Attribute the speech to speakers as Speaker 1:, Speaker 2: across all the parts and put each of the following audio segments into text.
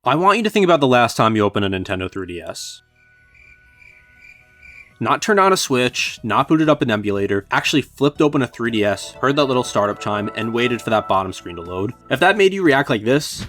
Speaker 1: I want you to think about the last time you opened a Nintendo 3DS. Not turned on a Switch, not booted up an emulator, actually flipped open a 3DS, heard that little startup chime, and waited for that bottom screen to load. If that made you react like this,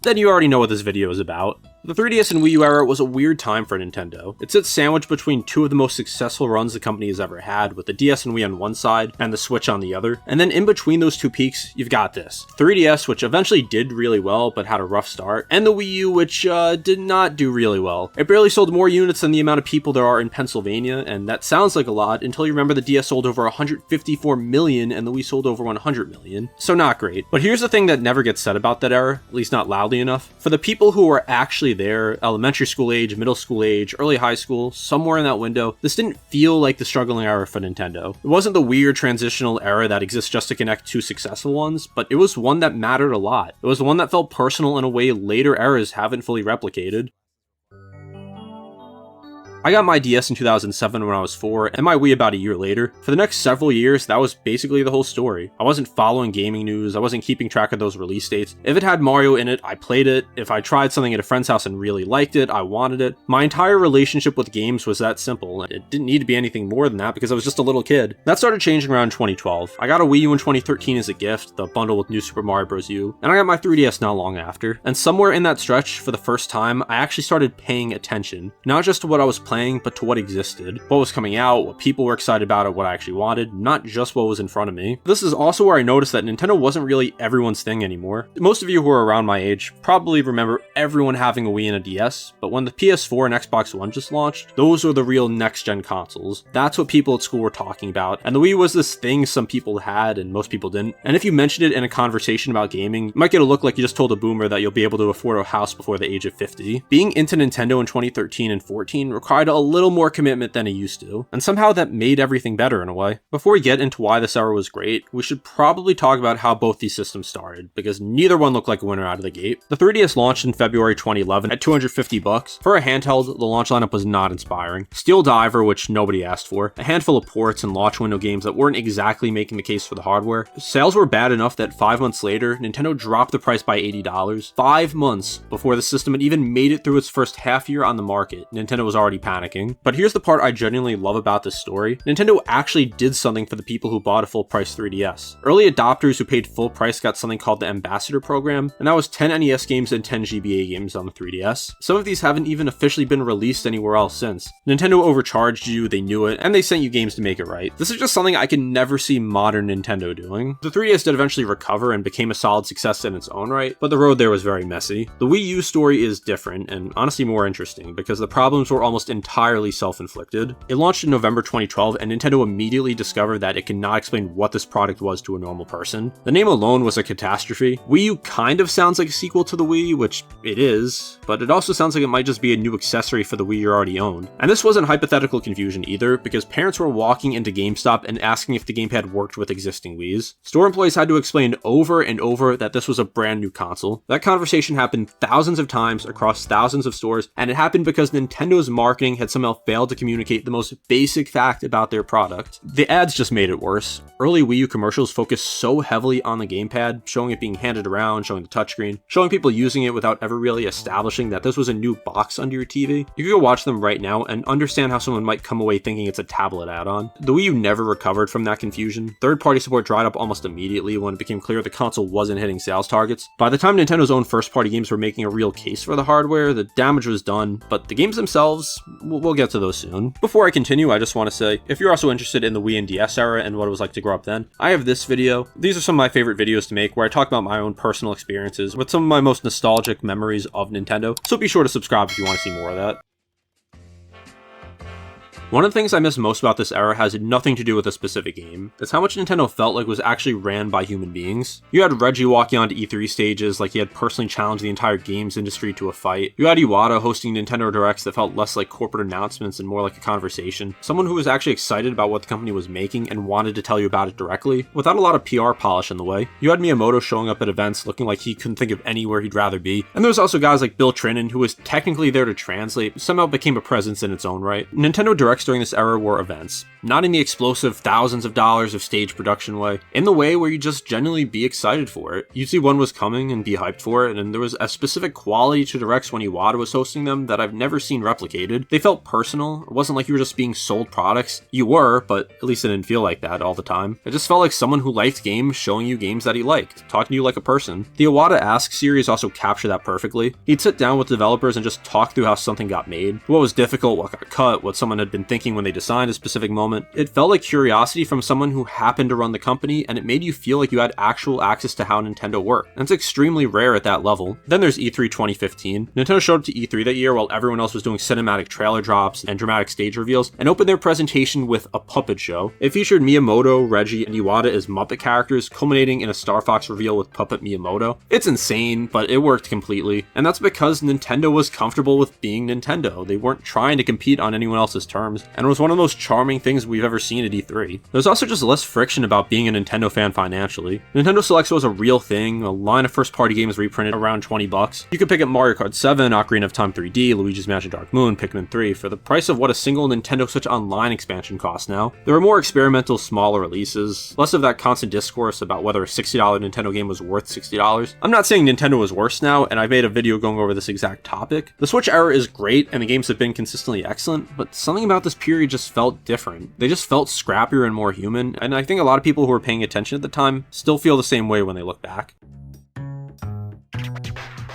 Speaker 1: then you already know what this video is about. The 3DS and Wii U era was a weird time for Nintendo. It sits sandwiched between two of the most successful runs the company has ever had, with the DS and Wii on one side and the Switch on the other. And then in between those two peaks, you've got this 3DS, which eventually did really well but had a rough start, and the Wii U, which did not do really well. It barely sold more units than the amount of people there are in Pennsylvania, and that sounds like a lot until you remember the DS sold over 154 million and the Wii sold over 100 million. So not great. But here's the thing that never gets said about that era, at least not loudly enough. For the people who were actually there, elementary school age, middle school age, early high school, somewhere in that window, this didn't feel like the struggling era for Nintendo. It wasn't the weird transitional era that exists just to connect two successful ones, but it was one that mattered a lot. It was one that felt personal in a way later eras haven't fully replicated. I got my DS in 2007 when I was 4, and my Wii about a year later. For the next several years, that was basically the whole story. I wasn't following gaming news, I wasn't keeping track of those release dates. If it had Mario in it, I played it. If I tried something at a friend's house and really liked it, I wanted it. My entire relationship with games was that simple, and it didn't need to be anything more than that because I was just a little kid. That started changing around 2012. I got a Wii U in 2013 as a gift, the bundle with New Super Mario Bros. U, and I got my 3DS not long after. And somewhere in that stretch, for the first time, I actually started paying attention. Not just to what I was playing, but to what existed, what was coming out, what people were excited about, or what I actually wanted, not just what was in front of me. This is also where I noticed that Nintendo wasn't really everyone's thing anymore. Most of you who are around my age probably remember everyone having a Wii and a DS, but when the PS4 and Xbox One just launched, those were the real next-gen consoles. That's what people at school were talking about, and the Wii was this thing some people had and most people didn't. And if you mentioned it in a conversation about gaming, you might get a look like you just told a boomer that you'll be able to afford a house before the age of 50. Being into Nintendo in 2013 and 14 required a little more commitment than it used to, and somehow that made everything better in a way. Before we get into why this era was great, we should probably talk about how both these systems started, because neither one looked like a winner out of the gate. The 3DS launched in February 2011 at $250. For a handheld, the launch lineup was not inspiring. Steel Diver, which nobody asked for, a handful of ports and launch window games that weren't exactly making the case for the hardware. Sales were bad enough that 5 months later, Nintendo dropped the price by $80. 5 months before the system had even made it through its first half year on the market, Nintendo was already panicking. But here's the part I genuinely love about this story. Nintendo actually did something for the people who bought a full price 3DS. Early adopters who paid full price got something called the Ambassador Program, and that was 10 NES games and 10 GBA games on the 3DS. Some of these haven't even officially been released anywhere else since. Nintendo overcharged you, they knew it, and they sent you games to make it right. This is just something I can never see modern Nintendo doing. The 3DS did eventually recover and became a solid success in its own right, but the road there was very messy. The Wii U story is different, and honestly more interesting, because the problems were almost entirely self-inflicted. It launched in November 2012, and Nintendo immediately discovered that it could not explain what this product was to a normal person. The name alone was a catastrophe. Wii U kind of sounds like a sequel to the Wii, which it is, but it also sounds like it might just be a new accessory for the Wii you already owned. And this wasn't hypothetical confusion either, because parents were walking into GameStop and asking if the gamepad worked with existing Wiis. Store employees had to explain over and over that this was a brand new console. That conversation happened thousands of times across thousands of stores, and it happened because Nintendo's marketing had somehow failed to communicate the most basic fact about their product. The ads just made it worse. Early Wii U commercials focused so heavily on the gamepad, showing it being handed around, showing the touchscreen, showing people using it without ever really establishing that this was a new box under your TV. You could go watch them right now and understand how someone might come away thinking it's a tablet add-on. The Wii U never recovered from that confusion. Third-party support dried up almost immediately when it became clear the console wasn't hitting sales targets. By the time Nintendo's own first-party games were making a real case for the hardware, the damage was done, but the games themselves, we'll get to those soon. Before I continue, I just want to say, if you're also interested in the Wii and DS era and what it was like to grow up then, I have this video. These are some of my favorite videos to make where I talk about my own personal experiences with some of my most nostalgic memories of Nintendo, so be sure to subscribe if you want to see more of that. One of the things I miss most about this era has nothing to do with a specific game. It's how much Nintendo felt like was actually ran by human beings. You had Reggie walking onto E3 stages like he had personally challenged the entire games industry to a fight. You had Iwata hosting Nintendo Directs that felt less like corporate announcements and more like a conversation. Someone who was actually excited about what the company was making and wanted to tell you about it directly, without a lot of PR polish in the way. You had Miyamoto showing up at events looking like he couldn't think of anywhere he'd rather be. And there was also guys like Bill Trinan, who was technically there to translate, but somehow became a presence in its own right. Nintendo Directs Directs during this era were events. Not in the explosive thousands of dollars of stage production way, in the way where you just genuinely be excited for it. You'd see one was coming and be hyped for it, and there was a specific quality to Directs when Iwata was hosting them that I've never seen replicated. They felt personal. It wasn't like you were just being sold products. You were, but at least it didn't feel like that all the time. It just felt like someone who liked games showing you games that he liked, talking to you like a person. The Iwata Ask series also captured that perfectly. He'd sit down with developers and just talk through how something got made, what was difficult, what got cut, what someone had been thinking when they designed a specific moment. It felt like curiosity from someone who happened to run the company, and it made you feel like you had actual access to how Nintendo worked. And it's extremely rare at that level. Then there's E3 2015. Nintendo showed up to E3 that year while everyone else was doing cinematic trailer drops and dramatic stage reveals, and opened their presentation with a puppet show. It featured Miyamoto, Reggie, and Iwata as Muppet characters, culminating in a Star Fox reveal with Puppet Miyamoto. It's insane, but it worked completely. And that's because Nintendo was comfortable with being Nintendo. They weren't trying to compete on anyone else's terms, and it was one of the most charming things we've ever seen at E3. There's also just less friction about being a Nintendo fan financially. Nintendo Selects was a real thing, a line of first-party games reprinted around $20. You could pick up Mario Kart 7, Ocarina of Time 3D, Luigi's Mansion Dark Moon, Pikmin 3 for the price of what a single Nintendo Switch Online expansion costs now. There were more experimental, smaller releases, less of that constant discourse about whether a $60 Nintendo game was worth $60. I'm not saying Nintendo is worse now, and I made a video going over this exact topic. The Switch era is great, and the games have been consistently excellent, but something about this period just felt different. They just felt scrappier and more human, and I think a lot of people who were paying attention at the time still feel the same way when they look back.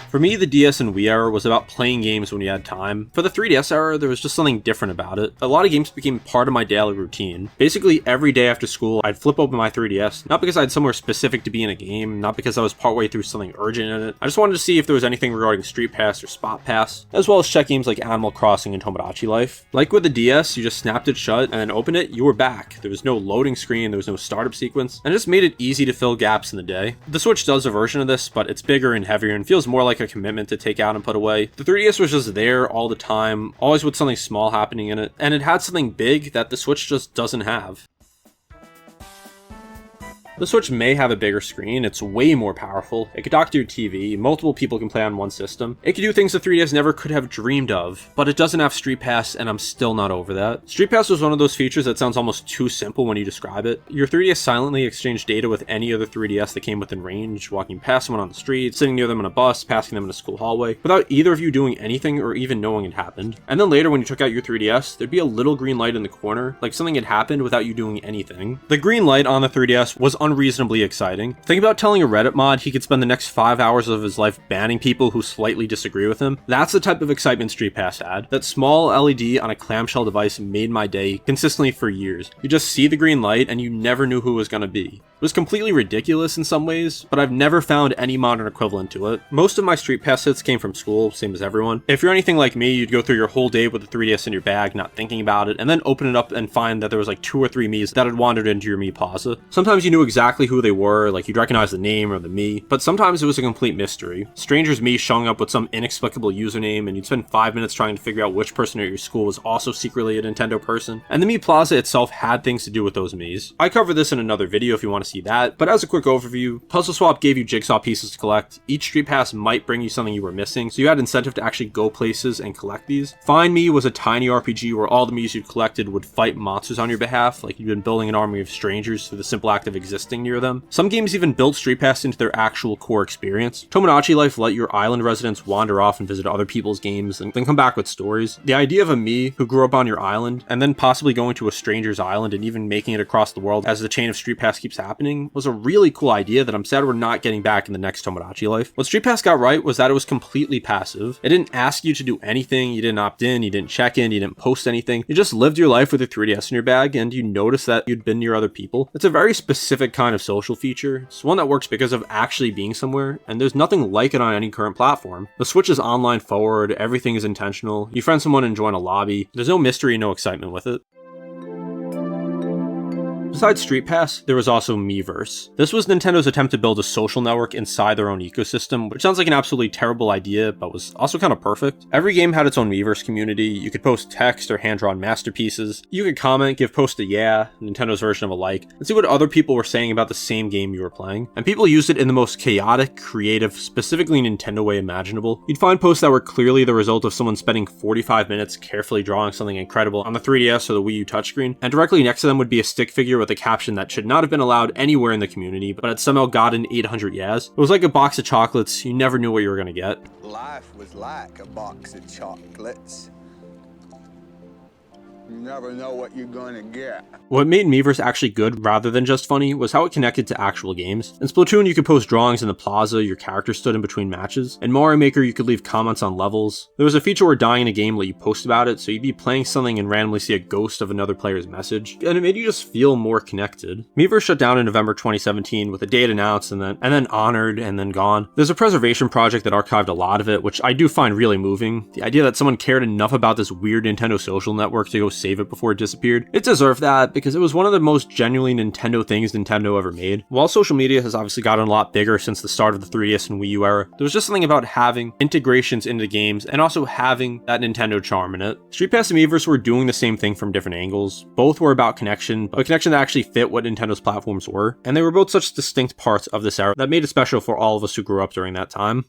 Speaker 1: For me, the DS and Wii era was about playing games when you had time. For the 3DS era, there was just something different about it. A lot of games became part of my daily routine. Basically, every day after school, I'd flip open my 3DS, not because I had somewhere specific to be in a game, not because I was partway through something urgent in it. I just wanted to see if there was anything regarding StreetPass or SpotPass, as well as check games like Animal Crossing and Tomodachi Life. Like with the DS, you just snapped it shut and then opened it, you were back. There was no loading screen, there was no startup sequence, and it just made it easy to fill gaps in the day. The Switch does a version of this, but it's bigger and heavier and feels more like a commitment to take out and put away. The 3DS was just there all the time, always with something small happening in it, and it had something big that the Switch just doesn't have. The Switch may have a bigger screen, it's way more powerful, it could dock to your TV, multiple people can play on one system, it could do things the 3DS never could have dreamed of, but it doesn't have StreetPass, and I'm still not over that. StreetPass was one of those features that sounds almost too simple when you describe it. Your 3DS silently exchanged data with any other 3DS that came within range, walking past someone on the street, sitting near them in a bus, passing them in a school hallway, without either of you doing anything or even knowing it happened. And then later when you took out your 3DS, there'd be a little green light in the corner, like something had happened without you doing anything. The green light on the 3DS was unreasonably exciting. Think about telling a Reddit mod he could spend the next 5 hours of his life banning people who slightly disagree with him. That's the type of excitement StreetPass had. That small LED on a clamshell device made my day consistently for years. You just see the green light and you never knew who it was gonna be. It was completely ridiculous in some ways, but I've never found any modern equivalent to it. Most of my StreetPass hits came from school, same as everyone. If you're anything like me, you'd go through your whole day with the 3DS in your bag, not thinking about it, and then open it up and find that there was like 2 or 3 Miis that had wandered into your Mii Plaza. Sometimes you knew exactly who they were, like you'd recognize the name or the Mii, but sometimes it was a complete mystery. Strangers Mii showing up with some inexplicable username, and you'd spend 5 minutes trying to figure out which person at your school was also secretly a Nintendo person. And the Mii Plaza itself had things to do with those Miis. I cover this in another video if you want to see that, but as a quick overview, Puzzle Swap gave you jigsaw pieces to collect. Each StreetPass might bring you something you were missing, so you had incentive to actually go places and collect these. Find Me was a tiny RPG where all the Miis you collected would fight monsters on your behalf, like you'd been building an army of strangers through the simple act of existing near them. Some games even built StreetPass into their actual core experience. Tomodachi Life let your island residents wander off and visit other people's games and then come back with stories. The idea of a Mii who grew up on your island and then possibly going to a stranger's island and even making it across the world as the chain of StreetPass keeps happening was a really cool idea that I'm sad we're not getting back in the next Tomodachi Life. What StreetPass got right was that it was completely passive. It didn't ask you to do anything, you didn't opt in, you didn't check in, you didn't post anything. You just lived your life with your 3DS in your bag and you noticed that you'd been near other people. It's a very specific kind of social feature. It's one that works because of actually being somewhere, and there's nothing like it on any current platform. The Switch is online forward, everything is intentional. You friend someone and join a lobby. There's no mystery, no excitement with it. Besides StreetPass, there was also Miiverse. This was Nintendo's attempt to build a social network inside their own ecosystem, which sounds like an absolutely terrible idea, but was also kind of perfect. Every game had its own Miiverse community. You could post text or hand-drawn masterpieces. You could comment, give post a yeah, Nintendo's version of a like, and see what other people were saying about the same game you were playing. And people used it in the most chaotic, creative, specifically Nintendo way imaginable. You'd find posts that were clearly the result of someone spending 45 minutes carefully drawing something incredible on the 3DS or the Wii U touchscreen, and directly next to them would be a stick figure with a caption that should not have been allowed anywhere in the community, but had somehow gotten 800 yeahs. It was like a box of chocolates. You never knew what you were gonna get.
Speaker 2: Life was like a box of chocolates. You never know what you're gonna get.
Speaker 1: What made Miiverse actually good rather than just funny was how it connected to actual games. In Splatoon, you could post drawings in the plaza your character stood in between matches. In Mario Maker, you could leave comments on levels. There was a feature where dying in a game let you post about it, so you'd be playing something and randomly see a ghost of another player's message, and it made you just feel more connected. Miiverse shut down in November 2017 with a date announced and then honored and then gone. There's a preservation project that archived a lot of it, which I do find really moving. The idea that someone cared enough about this weird Nintendo social network to go save it before it disappeared. It deserved that because it was one of the most genuinely Nintendo things Nintendo ever made. While social media has obviously gotten a lot bigger since the start of the 3DS and Wii U era, there was just something about having integrations into games and also having that Nintendo charm in it. StreetPass and Miiverse were doing the same thing from different angles. Both were about connection, but a connection that actually fit what Nintendo's platforms were, and they were both such distinct parts of this era that made it special for all of us who grew up during that time.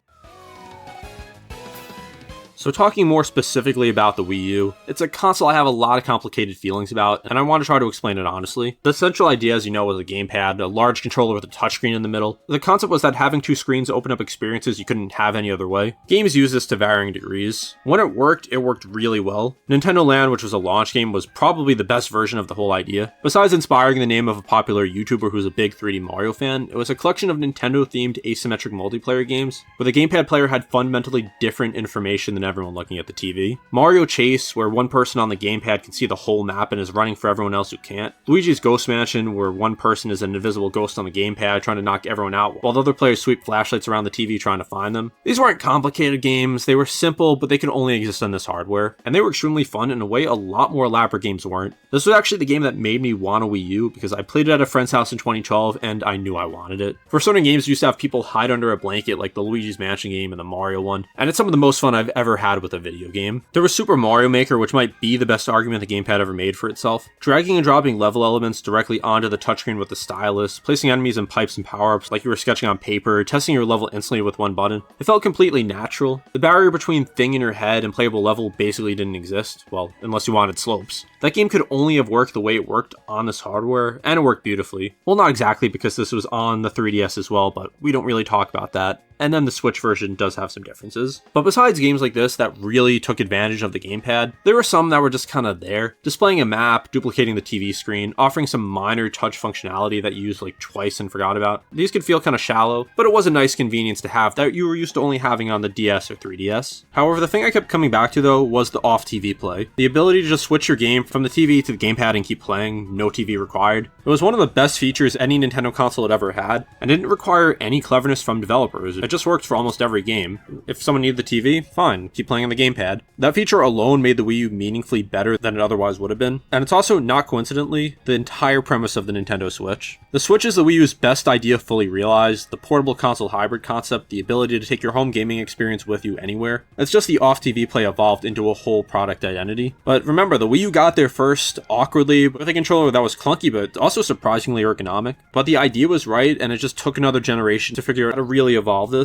Speaker 1: So talking more specifically about the Wii U, it's a console I have a lot of complicated feelings about, and I want to try to explain it honestly. The central idea, as you know, was a gamepad, a large controller with a touchscreen in the middle. The concept was that having two screens opened up experiences you couldn't have any other way. Games use this to varying degrees. When it worked really well. Nintendo Land, which was a launch game, was probably the best version of the whole idea. Besides inspiring the name of a popular YouTuber who's a big 3D Mario fan, it was a collection of Nintendo-themed asymmetric multiplayer games, where the gamepad player had fundamentally different information than everyone looking at the TV. Mario Chase, where one person on the gamepad can see the whole map and is running for everyone else who can't. Luigi's Ghost Mansion, where one person is an invisible ghost on the gamepad trying to knock everyone out, while the other players sweep flashlights around the TV trying to find them. These weren't complicated games, they were simple, but they could only exist on this hardware, and they were extremely fun in a way a lot more elaborate games weren't. This was actually the game that made me want a Wii U, because I played it at a friend's house in 2012, and I knew I wanted it. For certain games, you used to have people hide under a blanket, like the Luigi's Mansion game and the Mario one, and it's some of the most fun I've ever had with a video game. There was Super Mario Maker, which might be the best argument the gamepad ever made for itself. Dragging and dropping level elements directly onto the touchscreen with the stylus, placing enemies in pipes and power-ups like you were sketching on paper, testing your level instantly with one button. It felt completely natural. The barrier between thing in your head and playable level basically didn't exist, well, unless you wanted slopes. That game could only have worked the way it worked on this hardware, and it worked beautifully. Well, not exactly, because this was on the 3DS as well, but we don't really talk about that. And then the Switch version does have some differences. But besides games like this that really took advantage of the gamepad, there were some that were just kind of there. Displaying a map, duplicating the TV screen, offering some minor touch functionality that you used like twice and forgot about. These could feel kind of shallow, but it was a nice convenience to have that you were used to only having on the DS or 3DS. However, the thing I kept coming back to though was the off-TV play. The ability to just switch your game from the TV to the gamepad and keep playing, no TV required. It was one of the best features any Nintendo console had ever had, and didn't require any cleverness from developers. It just worked for almost every game. If someone needed the TV, fine, keep playing on the gamepad. That feature alone made the Wii U meaningfully better than it otherwise would have been, and it's also, not coincidentally, the entire premise of the Nintendo Switch. The Switch is the Wii U's best idea fully realized, the portable console hybrid concept, the ability to take your home gaming experience with you anywhere. It's just the off-TV play evolved into a whole product identity. But remember, the Wii U got there first, awkwardly, with a controller that was clunky but also surprisingly ergonomic. But the idea was right, and it just took another generation to figure out how to really evolve this.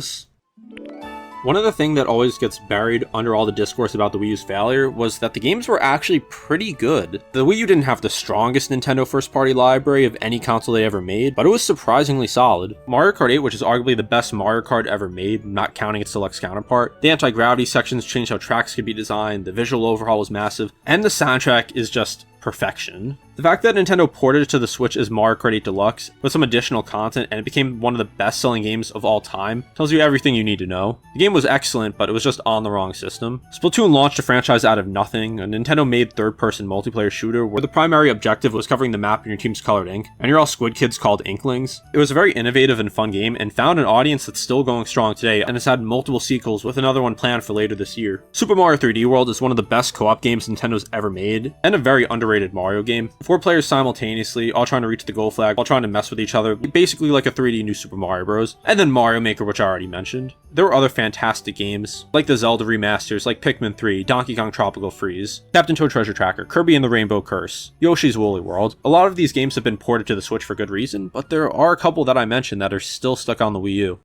Speaker 1: One other thing that always gets buried under all the discourse about the Wii U's failure was that the games were actually pretty good. The Wii U didn't have the strongest Nintendo first-party library of any console they ever made, but it was surprisingly solid. Mario Kart 8, which is arguably the best Mario Kart ever made, not counting its deluxe counterpart. The anti-gravity sections changed how tracks could be designed, the visual overhaul was massive, and the soundtrack is just perfection. The fact that Nintendo ported it to the Switch as Mario Kart 8 Deluxe with some additional content and it became one of the best-selling games of all time tells you everything you need to know. The game was excellent, but it was just on the wrong system. Splatoon launched a franchise out of nothing, a Nintendo-made third-person multiplayer shooter where the primary objective was covering the map in your team's colored ink, and you're all squid kids called Inklings. It was a very innovative and fun game and found an audience that's still going strong today and has had multiple sequels with another one planned for later this year. Super Mario 3D World is one of the best co-op games Nintendo's ever made, and a very underrated Mario game. 4 players simultaneously, all trying to reach the goal flag, all trying to mess with each other, basically like a 3D New Super Mario Bros. And then Mario Maker, which I already mentioned. There were other fantastic games, like the Zelda remasters, like Pikmin 3, Donkey Kong Tropical Freeze, Captain Toad Treasure Tracker, Kirby and the Rainbow Curse, Yoshi's Woolly World. A lot of these games have been ported to the Switch for good reason, but there are a couple that I mentioned that are still stuck on the Wii U.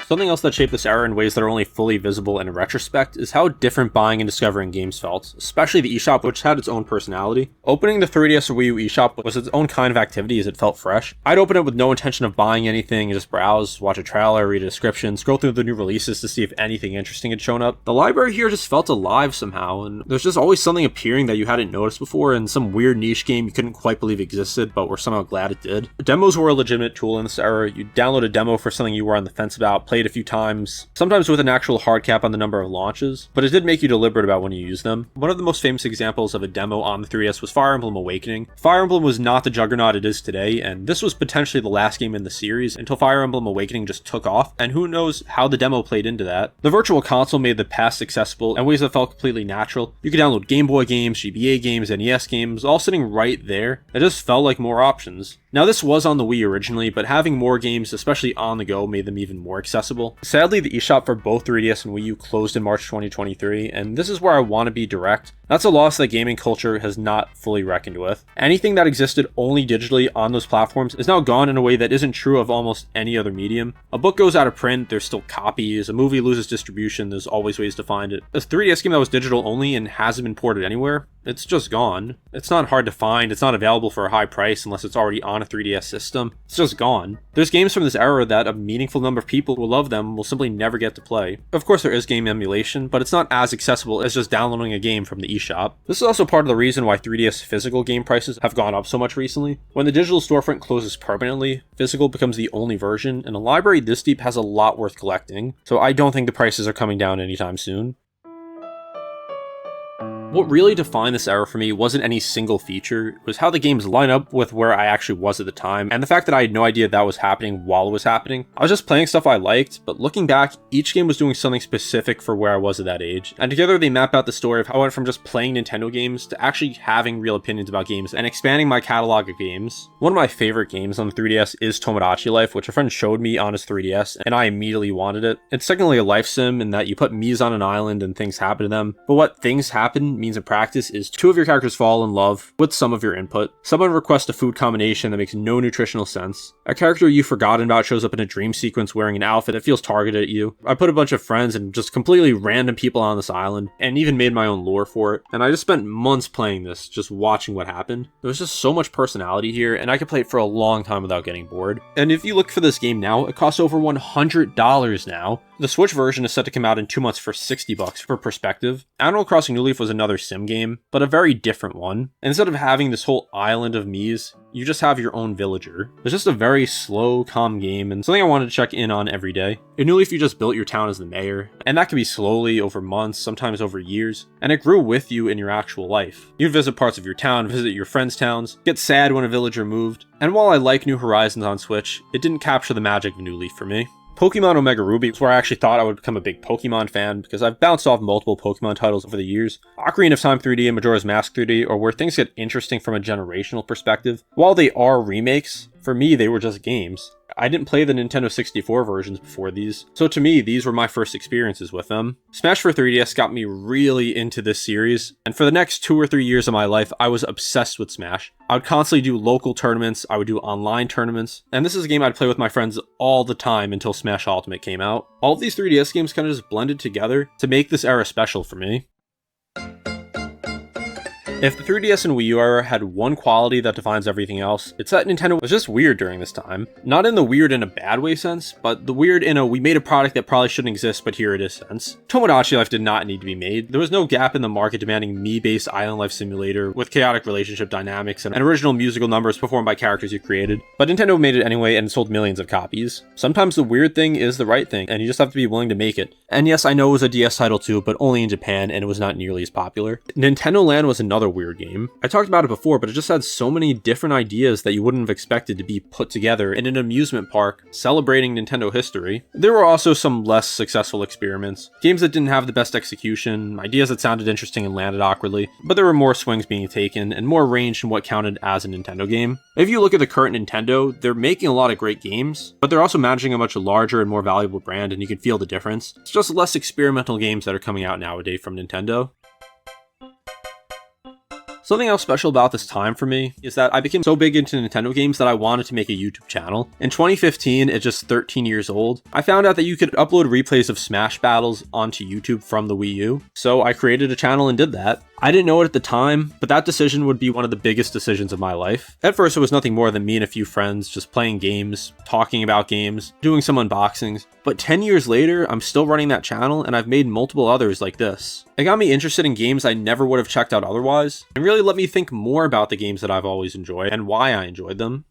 Speaker 1: Something else that shaped this era in ways that are only fully visible in retrospect is how different buying and discovering games felt, especially the eShop, which had its own personality. Opening the 3DS or Wii U eShop was its own kind of activity as it felt fresh. I'd open it with no intention of buying anything, just browse, watch a trailer, read a description, scroll through the new releases to see if anything interesting had shown up. The library here just felt alive somehow, and there's just always something appearing that you hadn't noticed before, and some weird niche game you couldn't quite believe existed, but were somehow glad it did. Demos were a legitimate tool in this era. You'd download a demo for something you were on the fence about, play it a few times, sometimes with an actual hard cap on the number of launches, but it did make you deliberate about when you use them. One of the most famous examples of a demo on the 3DS was Fire Emblem Awakening. Fire Emblem was not the juggernaut it is today, and this was potentially the last game in the series until Fire Emblem Awakening just took off, and who knows how the demo played into that. The Virtual Console made the past accessible in ways that felt completely natural. You could download Game Boy games, GBA games, NES games, all sitting right there. It just felt like more options. Now this was on the Wii originally, but having more games, especially on the go, made them even more accessible. Sadly, the eShop for both 3DS and Wii U closed in March 2023, and this is where I want to be direct. That's a loss that gaming culture has not fully reckoned with. Anything that existed only digitally on those platforms is now gone in a way that isn't true of almost any other medium. A book goes out of print, there's still copies. A movie loses distribution, there's always ways to find it. A 3DS game that was digital only and hasn't been ported anywhere, it's just gone. It's not hard to find, it's not available for a high price unless it's already on a 3DS system. It's just gone. There's games from this era that a meaningful number of people who love them will simply never get to play. Of course there is game emulation, but it's not as accessible as just downloading a game from the eShop. This is also part of the reason why 3DS physical game prices have gone up so much recently. When the digital storefront closes permanently, physical becomes the only version, and a library this deep has a lot worth collecting, so I don't think the prices are coming down anytime soon. What really defined this era for me wasn't any single feature, it was how the games line up with where I actually was at the time, and the fact that I had no idea that was happening while it was happening. I was just playing stuff I liked, but looking back, each game was doing something specific for where I was at that age, and together they map out the story of how I went from just playing Nintendo games to actually having real opinions about games and expanding my catalog of games. One of my favorite games on the 3DS is Tomodachi Life, which a friend showed me on his 3DS, and I immediately wanted it. It's technically a life sim in that you put Miis on an island and things happen to them, but what things happen means in practice is 2 of your characters fall in love with some of your input. Someone requests a food combination that makes no nutritional sense. A character you've forgotten about shows up in a dream sequence wearing an outfit that feels targeted at you. I put a bunch of friends and just completely random people on this island and even made my own lore for it. And I just spent months playing this, just watching what happened. There was just so much personality here and I could play it for a long time without getting bored. And if you look for this game now, it costs over $100 now. The Switch version is set to come out in 2 months for $60 for perspective. Animal Crossing New Leaf was another sim game, but a very different one. Instead of having this whole island of Miis, you just have your own villager. It's just a very slow, calm game, and something I wanted to check in on every day. In New Leaf, you just built your town as the mayor, and that could be slowly, over months, sometimes over years, and it grew with you in your actual life. You'd visit parts of your town, visit your friends' towns, get sad when a villager moved, and while I like New Horizons on Switch, it didn't capture the magic of New Leaf for me. Pokemon Omega Ruby was where I actually thought I would become a big Pokemon fan because I've bounced off multiple Pokemon titles over the years. Ocarina of Time 3D and Majora's Mask 3D are where things get interesting from a generational perspective. While they are remakes, for me they were just games. I didn't play the Nintendo 64 versions before these, so to me, these were my first experiences with them. Smash for 3DS got me really into this series, and for the next 2 or 3 years of my life, I was obsessed with Smash. I would constantly do local tournaments, I would do online tournaments, and this is a game I'd play with my friends all the time until Smash Ultimate came out. All of these 3DS games kind of just blended together to make this era special for me. If the 3DS and Wii U era had one quality that defines everything else, it's that Nintendo was just weird during this time. Not in the weird in a bad way sense, but the weird in a we made a product that probably shouldn't exist but here it is sense. Tomodachi Life did not need to be made. There was no gap in the market demanding Mii-based island life simulator with chaotic relationship dynamics and original musical numbers performed by characters you created. But Nintendo made it anyway and sold millions of copies. Sometimes the weird thing is the right thing, and you just have to be willing to make it. And yes, I know it was a DS title too, but only in Japan and it was not nearly as popular. Nintendo Land was another weird game. I talked about it before, but it just had so many different ideas that you wouldn't have expected to be put together in an amusement park celebrating Nintendo history. There were also some less successful experiments, games that didn't have the best execution, ideas that sounded interesting and landed awkwardly, but there were more swings being taken and more range in what counted as a Nintendo game. If you look at the current Nintendo, they're making a lot of great games, but they're also managing a much larger and more valuable brand, and you can feel the difference. It's just less experimental games that are coming out nowadays from Nintendo. Something else special about this time for me is that I became so big into Nintendo games that I wanted to make a YouTube channel. In 2015, at just 13 years old, I found out that you could upload replays of Smash battles onto YouTube from the Wii U, so I created a channel and did that. I didn't know it at the time, but that decision would be one of the biggest decisions of my life. At first, it was nothing more than me and a few friends just playing games, talking about games, doing some unboxings. But 10 years later, I'm still running that channel, and I've made multiple others like this. It got me interested in games I never would have checked out otherwise, and really let me think more about the games that I've always enjoyed and why I enjoyed them.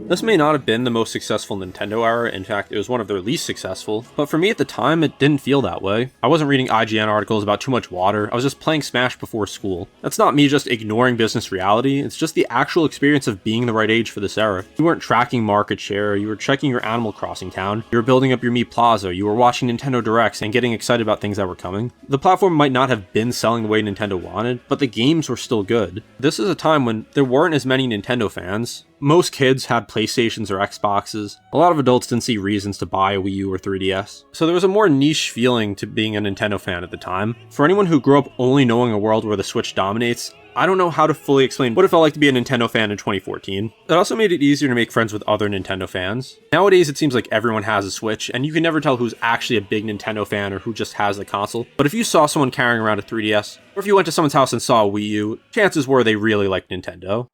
Speaker 1: This may not have been the most successful Nintendo era, in fact it was one of their least successful, but for me at the time it didn't feel that way. I wasn't reading IGN articles about too much water, I was just playing Smash before school. That's not me just ignoring business reality, it's just the actual experience of being the right age for this era. You weren't tracking market share, you were checking your Animal Crossing town, you were building up your Mii Plaza, you were watching Nintendo Directs and getting excited about things that were coming. The platform might not have been selling the way Nintendo wanted, but the games were still good. This is a time when there weren't as many Nintendo fans. Most kids had PlayStations or Xboxes. A lot of adults didn't see reasons to buy a Wii U or 3DS. So there was a more niche feeling to being a Nintendo fan at the time. For anyone who grew up only knowing a world where the Switch dominates, I don't know how to fully explain what it felt like to be a Nintendo fan in 2014. It also made it easier to make friends with other Nintendo fans. Nowadays it seems like everyone has a Switch, and you can never tell who's actually a big Nintendo fan or who just has the console. But if you saw someone carrying around a 3DS, or if you went to someone's house and saw a Wii U, chances were they really liked Nintendo.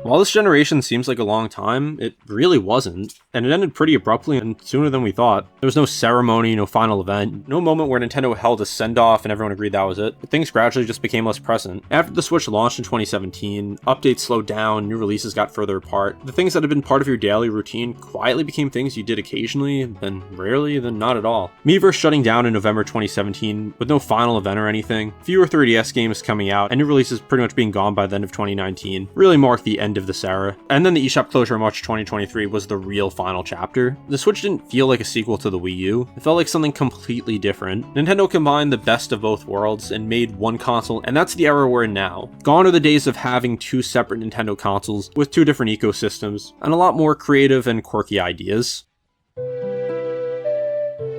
Speaker 1: While this generation seems like a long time, it really wasn't, and it ended pretty abruptly and sooner than we thought. There was no ceremony, no final event, no moment where Nintendo held a send-off and everyone agreed that was it. But things gradually just became less present. After the Switch launched in 2017, updates slowed down, new releases got further apart. The things that had been part of your daily routine quietly became things you did occasionally, then rarely, then not at all. Miiverse shutting down in November 2017 with no final event or anything, fewer 3DS games coming out, and new releases pretty much being gone by the end of 2019 really marked the end of this era. And then the eShop closure in March 2023 was the real final chapter. The Switch didn't feel like a sequel to the Wii U. It felt like something completely different. Nintendo combined the best of both worlds and made one console, and that's the era we're in now. Gone are the days of having two separate Nintendo consoles with two different ecosystems, and a lot more creative and quirky ideas.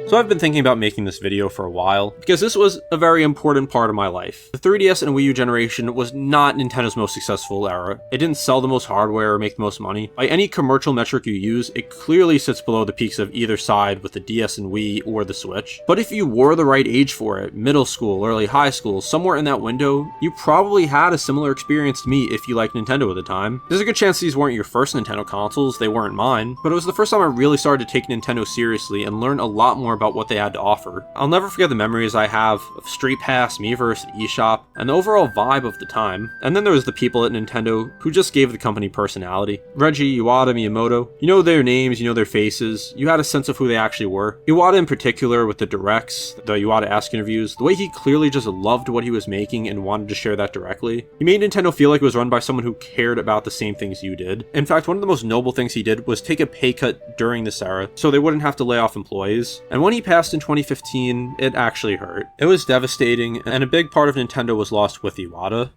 Speaker 1: So I've been thinking about making this video for a while, because this was a very important part of my life. The 3DS and Wii U generation was not Nintendo's most successful era. It didn't sell the most hardware or make the most money. By any commercial metric you use, it clearly sits below the peaks of either side with the DS and Wii or the Switch. But if you were the right age for it, middle school, early high school, somewhere in that window, you probably had a similar experience to me if you liked Nintendo at the time. There's a good chance these weren't your first Nintendo consoles, they weren't mine, but it was the first time I really started to take Nintendo seriously and learn a lot more about what they had to offer. I'll never forget the memories I have of StreetPass, Miiverse, eShop, and the overall vibe of the time. And then there was the people at Nintendo who just gave the company personality. Reggie, Iwata, Miyamoto, you know their names, you know their faces, you had a sense of who they actually were. Iwata in particular with the directs, the Iwata-esque interviews, the way he clearly just loved what he was making and wanted to share that directly. He made Nintendo feel like it was run by someone who cared about the same things you did. In fact, one of the most noble things he did was take a pay cut during this era so they wouldn't have to lay off employees. And when he passed in 2015, it actually hurt. It was devastating, and a big part of Nintendo was lost with Iwata.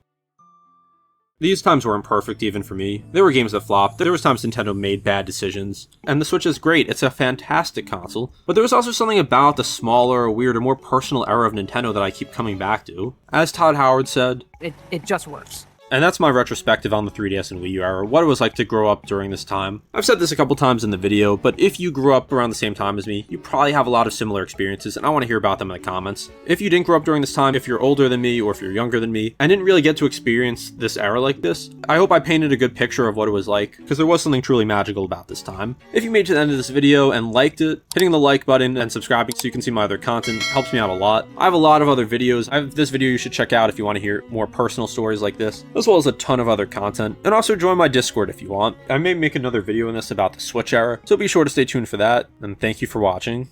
Speaker 1: These times weren't perfect even for me. There were games that flopped, there was times Nintendo made bad decisions, and the Switch is great, it's a fantastic console, but there was also something about the smaller, weirder, more personal era of Nintendo that I keep coming back to. As Todd Howard said,
Speaker 3: It just works.
Speaker 1: And that's my retrospective on the 3DS and Wii U era, what it was like to grow up during this time. I've said this a couple times in the video, but if you grew up around the same time as me, you probably have a lot of similar experiences, and I want to hear about them in the comments. If you didn't grow up during this time, if you're older than me, or if you're younger than me, and didn't really get to experience this era like this, I hope I painted a good picture of what it was like, because there was something truly magical about this time. If you made it to the end of this video and liked it, hitting the like button and subscribing so you can see my other content helps me out a lot. I have a lot of other videos. I have this video you should check out if you want to hear more personal stories like this, as well as a ton of other content, and also join my Discord if you want. I may make another video in this about the Switch era, so be sure to stay tuned for that, and thank you for watching.